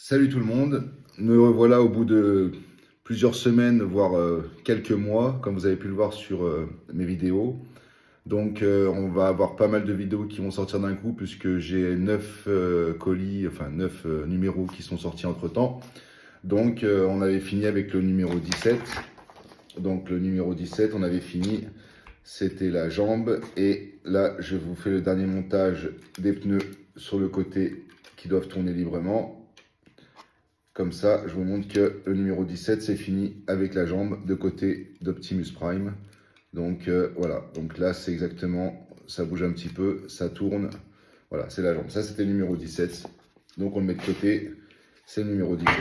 Salut tout le monde, nous revoilà au bout de plusieurs semaines, voire quelques mois, comme vous avez pu le voir sur mes vidéos. Donc on va avoir pas mal de vidéos qui vont sortir d'un coup puisque j'ai 9 colis, enfin 9 numéros qui sont sortis entre-temps. Donc on avait fini avec le numéro 17. Donc le numéro 17, on avait fini, c'était la jambe. Et là, je vous fais le dernier montage des pneus sur le côté qui doivent tourner librement. Comme ça, je vous montre que le numéro 17, c'est fini avec la jambe de côté d'Optimus Prime. Donc voilà, donc là, c'est exactement, ça bouge un petit peu, ça tourne. Voilà, c'est la jambe. Ça, c'était le numéro 17. Donc on le met de côté, c'est le numéro 17.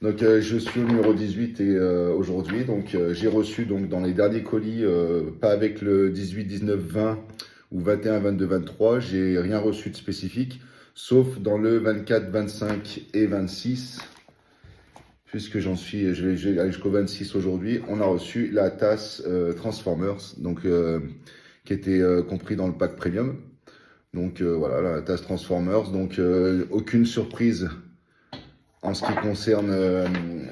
Donc je suis au numéro 18 et aujourd'hui, donc j'ai reçu donc dans les derniers colis, pas avec le 18, 19, 20 ou 21, 22, 23, j'ai rien reçu de spécifique, sauf dans le 24, 25 et 26, puisque j'en suis, je vais aller jusqu'au 26 aujourd'hui, on a reçu la tasse Transformers, donc qui était compris dans le pack premium. Donc voilà, la tasse Transformers, donc aucune surprise en ce qui concerne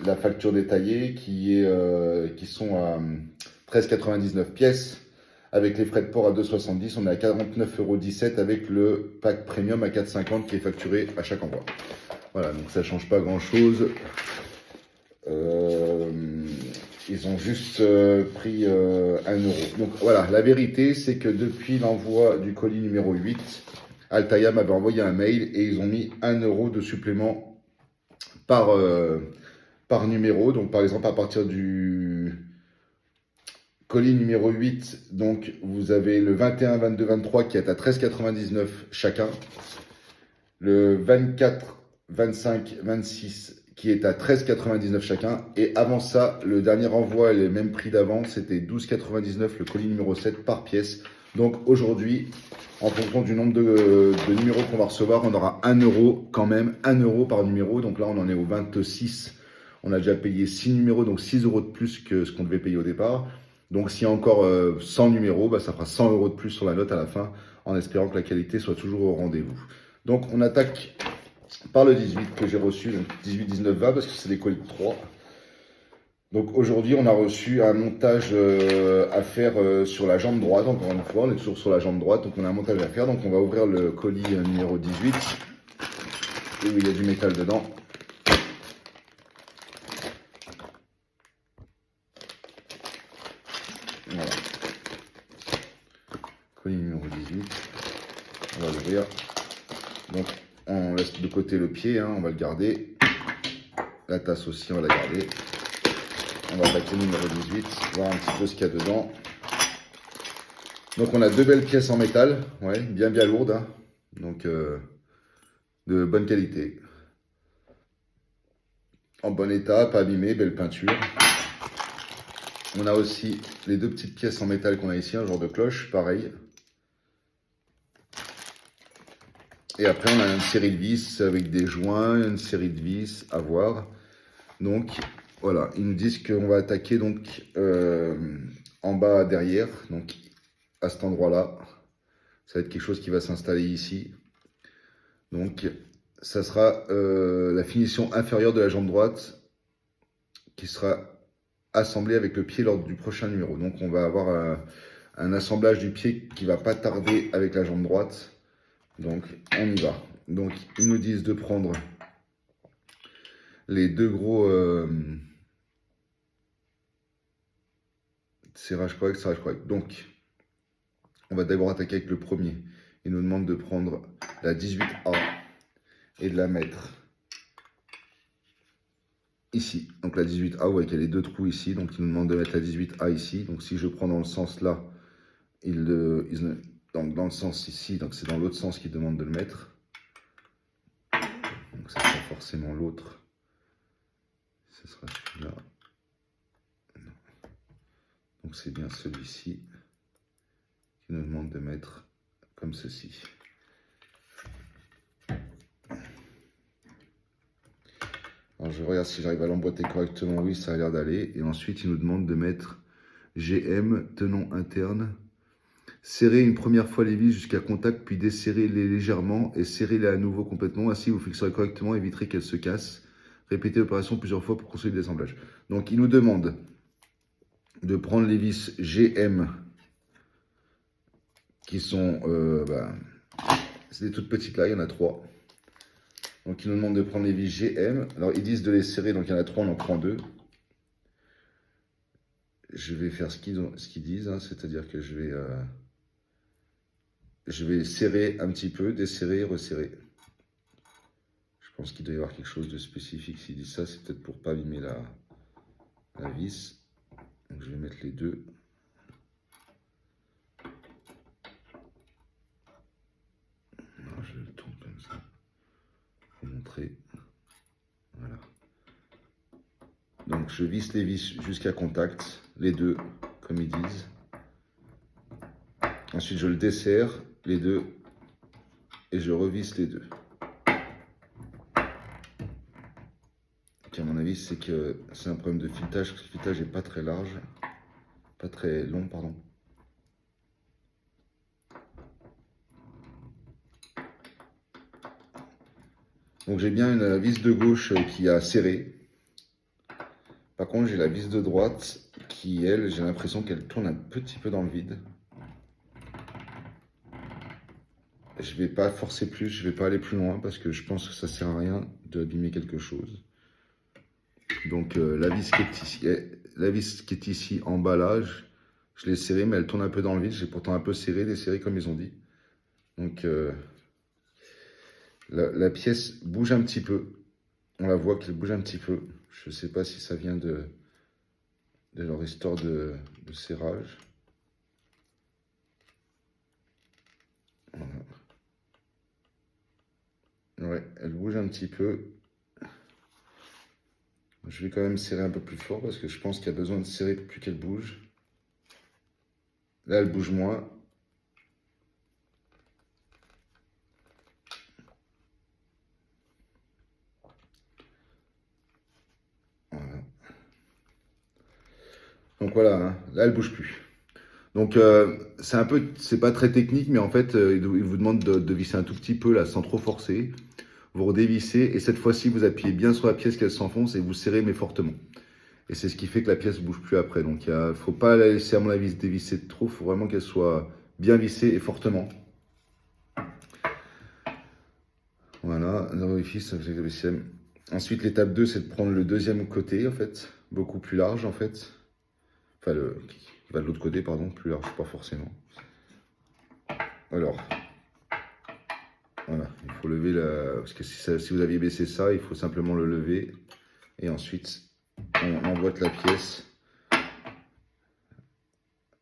la facture détaillée qui sont à 13,99 pièces. Avec les frais de port à 2,70, on est à 49,17 € avec le pack premium à 4,50 qui est facturé à chaque envoi. Voilà, donc ça change pas grand chose. Ils ont juste pris 1 €. Donc voilà, la vérité c'est que depuis l'envoi du colis numéro 8, Altaïa m'avait envoyé un mail et ils ont mis 1 € de supplément par numéro. Donc par exemple à partir du colis numéro 8, donc vous avez le 21, 22, 23 qui est à 13,99 chacun. Le 24, 25, 26 qui est à 13,99 chacun. Et avant ça, le dernier envoi et les mêmes prix d'avant, c'était 12,99 le colis numéro 7 par pièce. Donc aujourd'hui, en fonction du nombre de numéros qu'on va recevoir, on aura 1 € quand même, 1 € par numéro. Donc là, on en est au 26. On a déjà payé 6 numéros, donc 6 € de plus que ce qu'on devait payer au départ. Donc s'il y a encore 100 numéros, bah, ça fera 100 € de plus sur la note à la fin, en espérant que la qualité soit toujours au rendez-vous. Donc on attaque par le 18 que j'ai reçu, donc 18, 19, 20, parce que c'est des colis de 3. Donc aujourd'hui, on a reçu un montage à faire sur la jambe droite. Encore une fois, on est toujours sur la jambe droite, donc on a un montage à faire. Donc on va ouvrir le colis numéro 18, où il y a du métal dedans. Voilà. Colis numéro 18. On va l'ouvrir. Donc on laisse de côté le pied, hein, on va le garder. La tasse aussi, on va la garder. On va attaquer le numéro 18, voir un petit peu ce qu'il y a dedans. Donc on a 2 belles pièces en métal, ouais, bien lourdes, hein. Donc de bonne qualité. En bon état, pas abîmé, belle peinture. On a aussi les 2 petites pièces en métal qu'on a ici, un genre de cloche, pareil. Et après on a une série de vis avec des joints, une série de vis à voir. Donc voilà, ils nous disent qu'on va attaquer donc en bas derrière, donc à cet endroit-là. Ça va être quelque chose qui va s'installer ici. Donc ça sera la finition inférieure de la jambe droite qui sera assemblée avec le pied lors du prochain numéro. Donc on va avoir un assemblage du pied qui va pas tarder avec la jambe droite. Donc on y va. Donc ils nous disent de prendre les 2 gros serrage correct, serrage correct. Donc on va d'abord attaquer avec le premier. Il nous demande de prendre la 18A et de la mettre ici. Donc la 18A, vous voyez qu'il y a les 2 trous ici. Donc il nous demande de mettre la 18A ici. Donc si je prends dans le sens là, donc dans le sens ici, donc c'est dans l'autre sens qu'il demande de le mettre. Donc ça sera forcément l'autre. Ce sera celui-là. Donc c'est bien celui-ci qui nous demande de mettre comme ceci. Alors je regarde si j'arrive à l'emboîter correctement. Oui, ça a l'air d'aller. Et ensuite, il nous demande de mettre GM, tenon interne, Serrez une première fois les vis jusqu'à contact, puis desserrez-les légèrement et serrez-les à nouveau complètement. Ainsi, vous fixerez correctement et éviterez qu'elles se cassent. Répétez l'opération plusieurs fois pour consolider l'assemblage. Donc, il nous demande de prendre les vis GM qui sont... c'est des toutes petites là, il y en a 3. Donc, il nous demande de prendre les vis GM. Alors, ils disent de les serrer, donc il y en a 3, on en prend 2. Je vais faire ce qu'ils disent, hein, c'est-à-dire que je vais serrer un petit peu, desserrer, resserrer. Je pense qu'il doit y avoir quelque chose de spécifique. S'il dit ça, c'est peut-être pour pas abîmer la vis. Donc, je vais mettre les 2. Alors, je le tourne comme ça pour montrer. Voilà. Donc, je visse les vis jusqu'à contact, les 2, comme ils disent. Ensuite, je le desserre, les 2, et je revisse les 2. À mon avis, c'est que c'est un problème de filetage, parce que le filetage n'est pas très large, pas très long, pardon. Donc j'ai bien une vis de gauche qui a serré. Par contre, j'ai la vis de droite qui, elle, j'ai l'impression qu'elle tourne un petit peu dans le vide. Je ne vais pas forcer plus, je ne vais pas aller plus loin parce que je pense que ça ne sert à rien d'abîmer quelque chose. Donc la vis qui est ici, emballage, je l'ai serrée, mais elle tourne un peu dans le vide. J'ai pourtant un peu serré, desserré comme ils ont dit. Donc la pièce bouge un petit peu. On la voit qu'elle bouge un petit peu. Je ne sais pas si ça vient de leur histoire de serrage. Voilà. Ouais, elle bouge un petit peu. Je vais quand même serrer un peu plus fort parce que je pense qu'il y a besoin de serrer plus qu'elle bouge. Là, elle bouge moins. Voilà. Donc voilà, hein. Là, elle bouge plus. Donc c'est pas très technique, mais en fait, il vous demande de visser un tout petit peu là, sans trop forcer. Vous redévissez et cette fois-ci, vous appuyez bien sur la pièce qu'elle s'enfonce et vous serrez mais fortement. Et c'est ce qui fait que la pièce ne bouge plus après. Donc il ne faut pas la laisser, à mon avis, se dévisser trop. Il faut vraiment qu'elle soit bien vissée et fortement. Voilà, l'orifice avec le VCM. Ensuite, l'étape 2, c'est de prendre le deuxième côté, en fait, beaucoup plus large, en fait. Enfin, qui va de l'autre côté, pardon, plus large, pas forcément. Alors, voilà, il faut lever la... Parce que si vous aviez baissé ça, il faut simplement le lever. Et ensuite, on emboîte la pièce.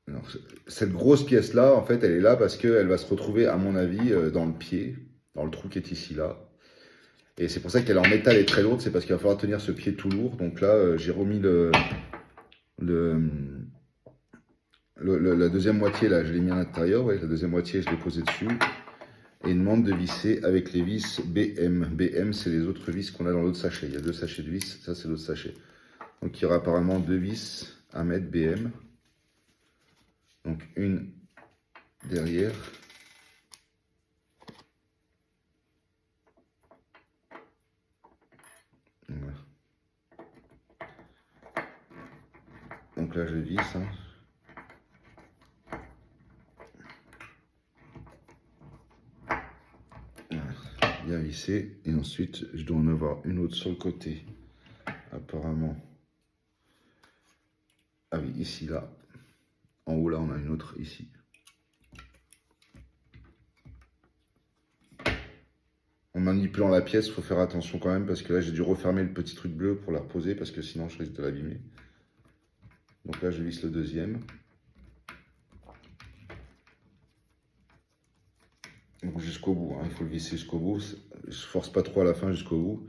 Alors, cette grosse pièce-là, en fait, elle est là parce qu'elle va se retrouver, à mon avis, dans le pied, dans le trou qui est ici, là. Et c'est pour ça qu'elle est en métal et très lourde, c'est parce qu'il va falloir tenir ce pied tout lourd. Donc là, j'ai remis la deuxième moitié, là, je l'ai mis à l'intérieur. Ouais, la deuxième moitié, je l'ai posée dessus. Et il demande de visser avec les vis BM. BM, c'est les autres vis qu'on a dans l'autre sachet. Il y a 2 sachets de vis, ça c'est l'autre sachet. Donc il y aura apparemment 2 vis à mettre BM. Donc une derrière. Voilà. Donc là je visse. Hein. Voilà. Bien vissé. Et ensuite je dois en avoir une autre sur le côté. Apparemment. Ah oui, ici, là. En haut, là, on a une autre ici. En manipulant la pièce, il faut faire attention quand même parce que là, j'ai dû refermer le petit truc bleu pour la reposer parce que sinon, je risque de l'abîmer. Donc là, je visse le deuxième. Donc jusqu'au bout, hein. Il faut le visser jusqu'au bout. Je force pas trop à la fin, jusqu'au bout.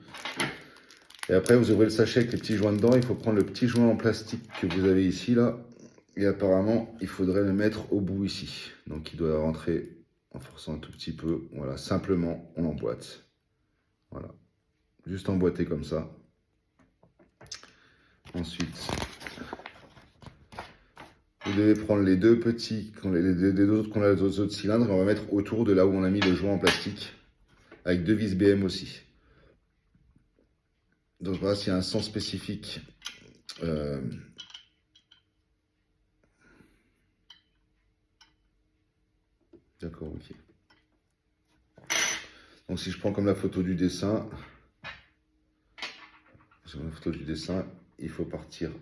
Et après, vous ouvrez le sachet avec les petits joints dedans. Il faut prendre le petit joint en plastique que vous avez ici, là. Et apparemment, il faudrait le mettre au bout ici. Donc, il doit rentrer en forçant un tout petit peu. Voilà, simplement, on emboîte. Voilà. Juste emboîter comme ça. Ensuite, Vous devez prendre les deux petits, les autres cylindres, et on va mettre autour de là où on a mis le joint en plastique, avec deux vis BM aussi. Donc voilà, s'il y a un sens spécifique. D'accord, ok. Donc si je prends comme la photo du dessin, sur la photo du dessin, il faut partir.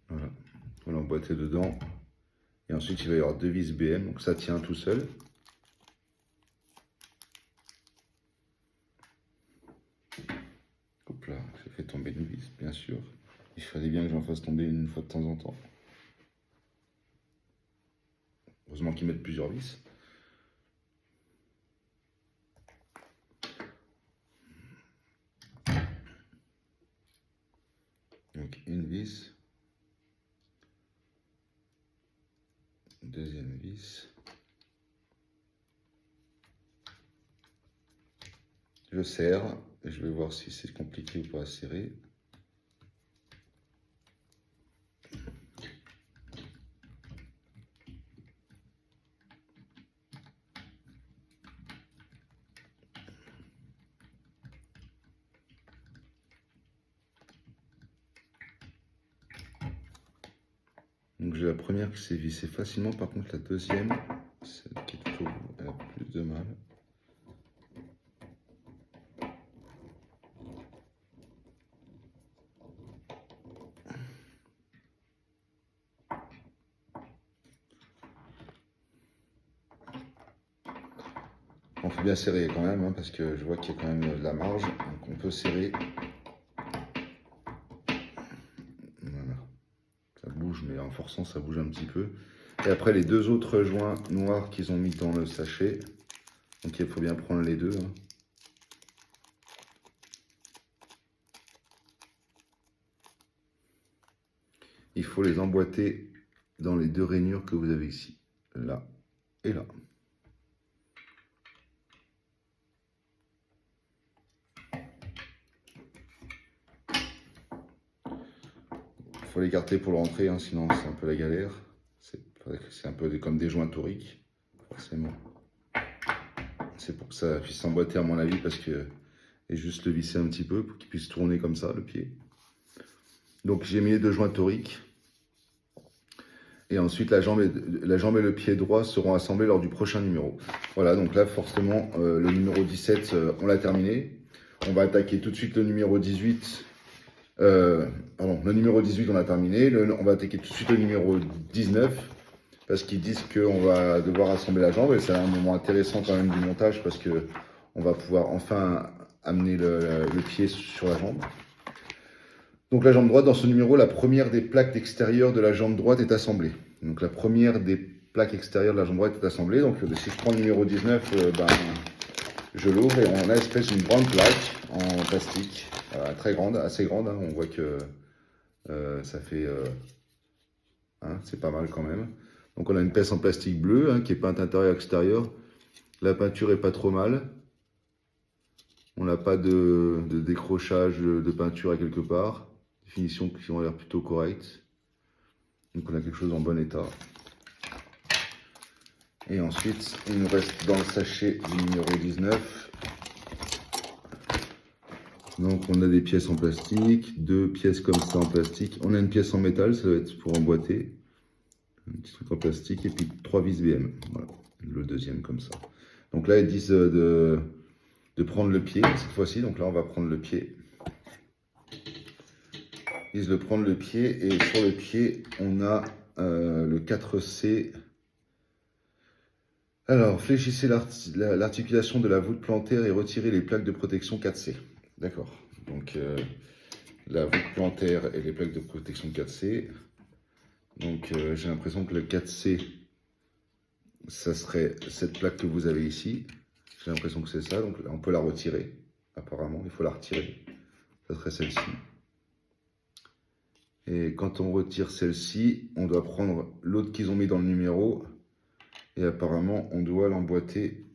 Voilà, on va l'emboîter dedans. Et ensuite, il va y avoir deux vis BM, donc ça tient tout seul. Hop là, j'ai fait tomber une vis, bien sûr. Il fallait bien que j'en fasse tomber une fois de temps en temps. Heureusement qu'ils mettent plusieurs vis. Donc une vis. Deuxième vis. Je serre. Et je vais voir si c'est compliqué ou pas à serrer. Donc j'ai la première qui s'est vissée facilement, par contre la deuxième, celle qui est tout au bout, elle a plus de mal. On fait bien serrer quand même, hein, parce que je vois qu'il y a quand même de la marge, donc on peut serrer. Voilà. Ça bouge, mais en forçant, ça bouge un petit peu. Et après, les deux autres joints noirs qu'ils ont mis dans le sachet. Donc il faut bien prendre les deux. Hein. Il faut les emboîter dans les deux rainures que vous avez ici. Là et là. Il faut l'écarter pour le rentrer, hein, sinon c'est un peu la galère. C'est un peu comme des joints toriques, forcément. C'est pour que ça puisse s'emboîter à mon avis, parce que et juste le visser un petit peu pour qu'il puisse tourner comme ça, le pied. Donc j'ai mis les deux joints toriques. Et ensuite la jambe et le pied droit seront assemblés lors du prochain numéro. Voilà, donc là forcément le numéro 17, on l'a terminé. On va attaquer tout de suite le numéro 18. Pardon, le numéro 18 on a terminé. On va attaquer tout de suite le numéro 19. Parce qu'ils disent qu'on va devoir assembler la jambe. Et c'est un moment intéressant quand même du montage, parce que on va pouvoir enfin amener le pied sur la jambe. Donc la jambe droite, dans ce numéro, la première des plaques extérieures de la jambe droite est assemblée. Donc la première des plaques extérieures de la jambe droite est assemblée. Donc si je prends le numéro 19, je l'ouvre et on a espèce d'une grande plaque en plastique, très grande, assez grande. Hein. On voit que ça fait... hein, c'est pas mal quand même. Donc on a une pièce en plastique bleu, hein, qui est peinte intérieur-extérieur. La peinture est pas trop mal. On n'a pas de décrochage de peinture à quelque part. Finitions qui ont l'air plutôt correctes. Donc on a quelque chose en bon état. Et ensuite, il nous reste dans le sachet du numéro 19. Donc on a des pièces en plastique, deux pièces comme ça en plastique. On a une pièce en métal, ça va être pour emboîter. Un petit truc en plastique et puis 3 vis BM. Voilà, le deuxième comme ça. Donc là, ils disent de prendre le pied cette fois-ci. Donc là, on va prendre le pied. Ils disent de prendre le pied, et sur le pied, on a le 4C. Alors, fléchissez l'articulation de la voûte plantaire et retirez les plaques de protection 4C. D'accord. Donc, la voûte plantaire et les plaques de protection 4C. Donc, j'ai l'impression que le 4C, ça serait cette plaque que vous avez ici. J'ai l'impression que c'est ça. Donc, là, on peut la retirer. Apparemment, il faut la retirer. Ça serait celle-ci. Et quand on retire celle-ci, on doit prendre l'autre qu'ils ont mis dans le numéro. Et apparemment, on doit l'emboîter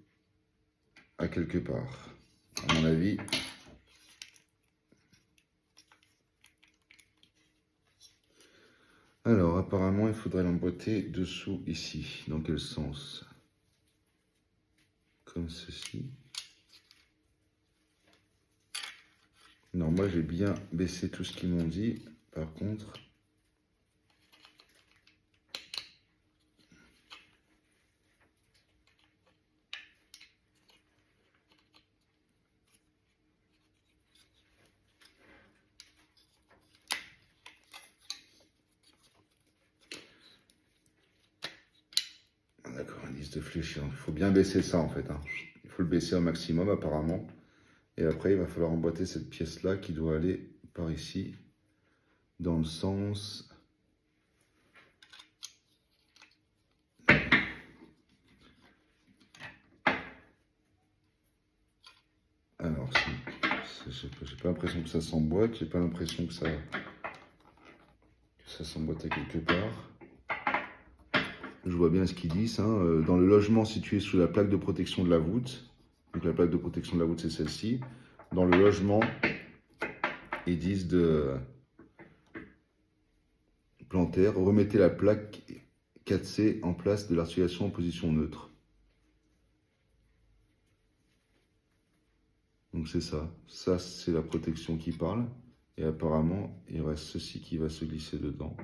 à quelque part. À mon avis. Alors, apparemment, il faudrait l'emboîter dessous ici. Dans quel sens? Comme ceci. Non, moi j'ai bien baissé tout ce qu'ils m'ont dit. Par contre, d'accord, indice de fléchir. Il faut bien baisser ça en fait. Hein. Il faut le baisser au maximum apparemment. Et après, il va falloir emboîter cette pièce-là qui doit aller par ici, dans le sens... Alors, j'ai pas l'impression que ça s'emboîte, j'ai pas l'impression que ça s'emboîte à quelque part. Je vois bien ce qu'ils disent. Hein. Dans le logement situé sous la plaque de protection de la voûte, donc la plaque de protection de la voûte c'est celle-ci, dans le logement, ils disent de planter, remettez la plaque 4C en place de l'articulation en position neutre. Donc c'est ça. Ça, c'est la protection qui parle. Et apparemment, il reste ceci qui va se glisser dedans.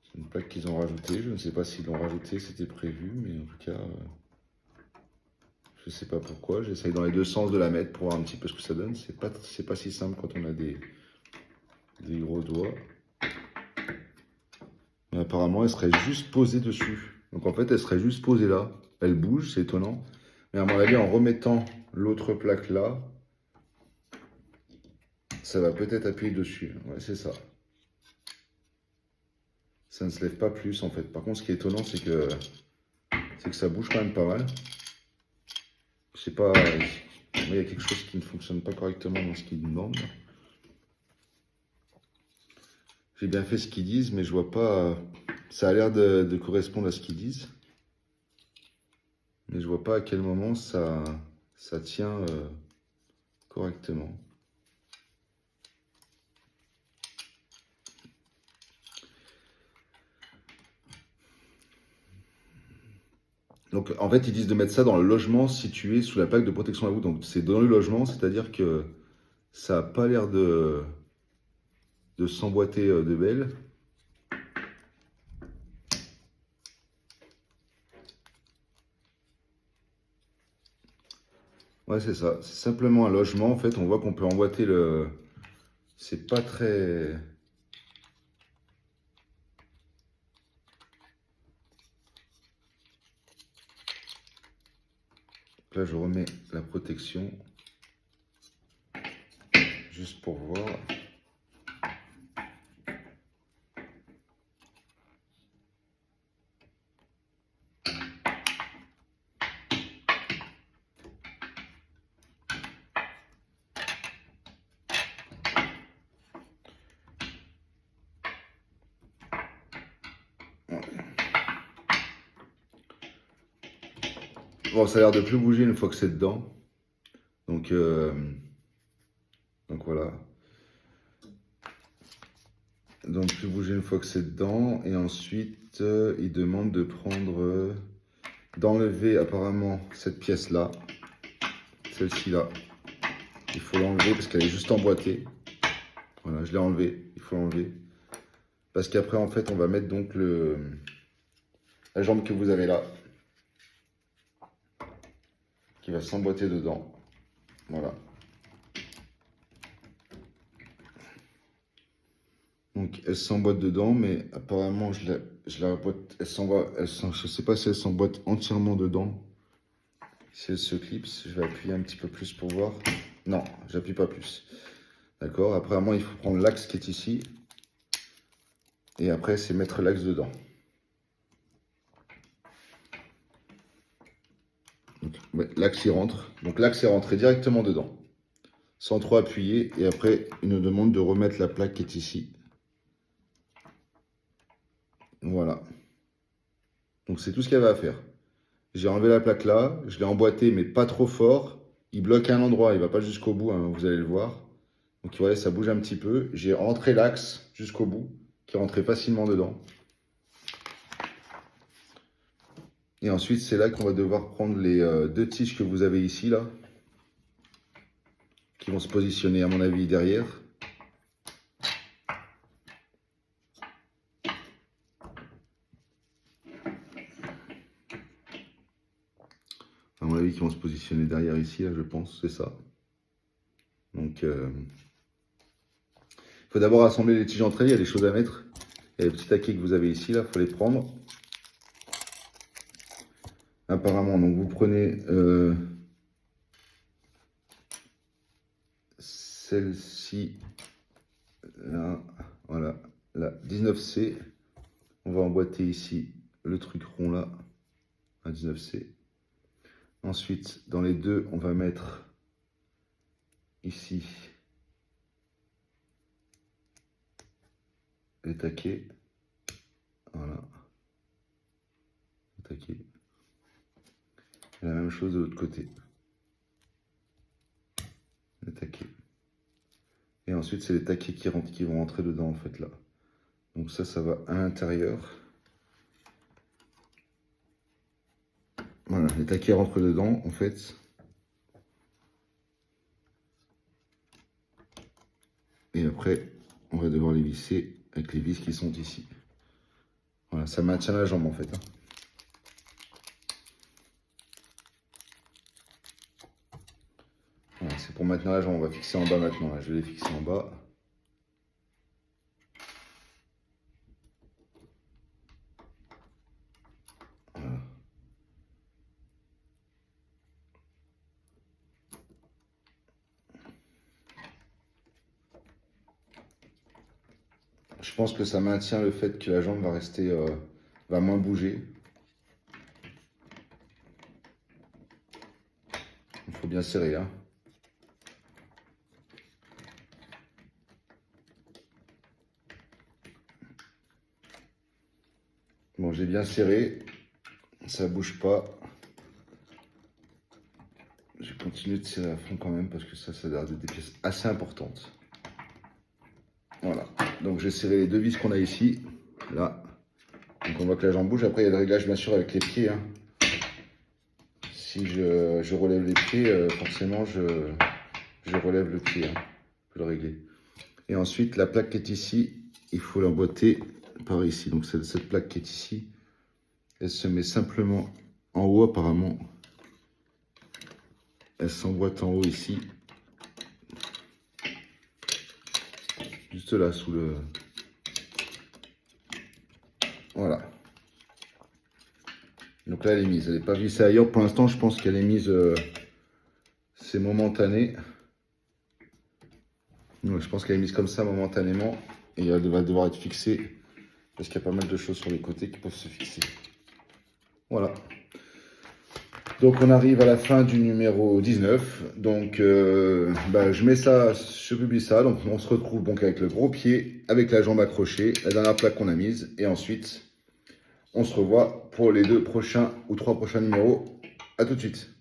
C'est une plaque qu'ils ont rajoutée. Je ne sais pas s'ils l'ont rajoutée, c'était prévu. Mais en tout cas, je ne sais pas pourquoi. J'essaye dans les deux sens de la mettre pour voir un petit peu ce que ça donne. C'est pas si simple quand on a des gros doigts. Mais apparemment, elle serait juste posée dessus. Donc en fait, elle serait juste posée là. Elle bouge, c'est étonnant. Mais à mon avis, en remettant l'autre plaque là, ça va peut-être appuyer dessus. Ouais, c'est ça. Ça ne se lève pas plus en fait. Par contre, ce qui est étonnant, c'est que ça bouge quand même pas mal. Je sais pas, il y a quelque chose qui ne fonctionne pas correctement dans ce qu'ils demandent. J'ai bien fait ce qu'ils disent, mais je vois pas... Ça a l'air de correspondre à ce qu'ils disent. Mais je vois pas à quel moment ça tient correctement. Donc en fait, ils disent de mettre ça dans le logement situé sous la plaque de protection à la voûte. Donc c'est dans le logement, c'est-à-dire que ça n'a pas l'air de s'emboîter de belle. Ouais, c'est ça. C'est simplement un logement. En fait, on voit qu'on peut emboîter le... C'est pas très... Là, je remets la protection. Juste pour voir. Bon, ça a l'air de plus bouger une fois que c'est dedans. Donc voilà. Donc plus bouger une fois que c'est dedans. Et ensuite, il demande de prendre, d'enlever apparemment cette pièce-là. Celle-ci là. Il faut l'enlever parce qu'elle est juste emboîtée. Voilà, je l'ai enlevée. Il faut l'enlever. Parce qu'après, en fait, on va mettre donc la jambe que vous avez là. Qui va s'emboîter dedans. Voilà. Donc elle s'emboîte dedans, mais apparemment je la boîte, je sais pas si elle s'emboîte entièrement dedans. Si elle se clipse, je vais appuyer un petit peu plus pour voir. Non, j'appuie pas plus. D'accord, apparemment il faut prendre l'axe qui est ici. Et après c'est mettre l'axe dedans. Ouais, l'axe y rentre. Donc l'axe est rentré directement dedans. sans trop appuyer. Et après, il nous demande de remettre la plaque qui est ici. Voilà. Donc c'est tout ce qu'il y avait à faire. J'ai enlevé la plaque là, je l'ai emboîté, mais pas trop fort. Il bloque à un endroit, il ne va pas jusqu'au bout, hein, vous allez le voir. Donc vous voyez, ça bouge un petit peu. J'ai rentré l'axe jusqu'au bout, qui est rentré facilement dedans. Et ensuite, c'est là qu'on va devoir prendre les deux tiges que vous avez ici, là, qui vont se positionner, à mon avis, derrière. À mon avis, qui vont se positionner derrière ici, là, je pense, c'est ça. Donc, il faut d'abord assembler les tiges entre elles, il y a des choses à mettre. Il y a les petits taquets que vous avez ici, là, il faut les prendre. Apparemment, donc vous prenez celle-ci, là, voilà, la 19C. On va emboîter ici le truc rond là, à 19C. Ensuite, dans les deux, on va mettre ici les taquets. Voilà. Les taquets. Et la même chose de l'autre côté. Les taquets. Et ensuite, c'est les taquets qui vont rentrer dedans, en fait, là. Donc ça va à l'intérieur. Voilà, les taquets rentrent dedans, en fait. Et après, on va devoir les visser avec les vis qui sont ici. Voilà, ça maintient la jambe, en fait. Voilà, c'est pour maintenir la jambe. On va fixer en bas maintenant. Là. Je vais les fixer en bas. Voilà. Je pense que ça maintient le fait que la jambe va rester, va moins bouger. Il faut bien serrer, hein. Bon, j'ai bien serré, ça bouge pas. Je vais continuer de serrer à fond quand même parce que ça a l'air d'être des pièces assez importantes. Voilà, donc j'ai serré les deux vis qu'on a ici, là. Donc on voit que la jambe bouge. Après il y a le réglage bien sûr avec les pieds. Hein. Si je relève les pieds, forcément je relève le pied. Hein. Je peux le régler. Et ensuite la plaque qui est ici, il faut l'emboîter par ici. Donc cette plaque qui est ici, elle se met simplement en haut apparemment. Elle s'emboîte en haut ici. Juste là sous le... Voilà. Donc là elle est mise. Elle n'est pas vissée ailleurs. Pour l'instant je pense qu'elle est mise... c'est momentané. Ouais, je pense qu'elle est mise comme ça momentanément. Et elle va devoir être fixée. Parce qu'il y a pas mal de choses sur les côtés qui peuvent se fixer. Voilà. Donc on arrive à la fin du numéro 19. Donc je mets ça, je publie ça. Donc on se retrouve donc avec le gros pied, avec la jambe accrochée, la dernière plaque qu'on a mise. Et ensuite, on se revoit pour les 2 prochains ou 3 prochains numéros. À tout de suite.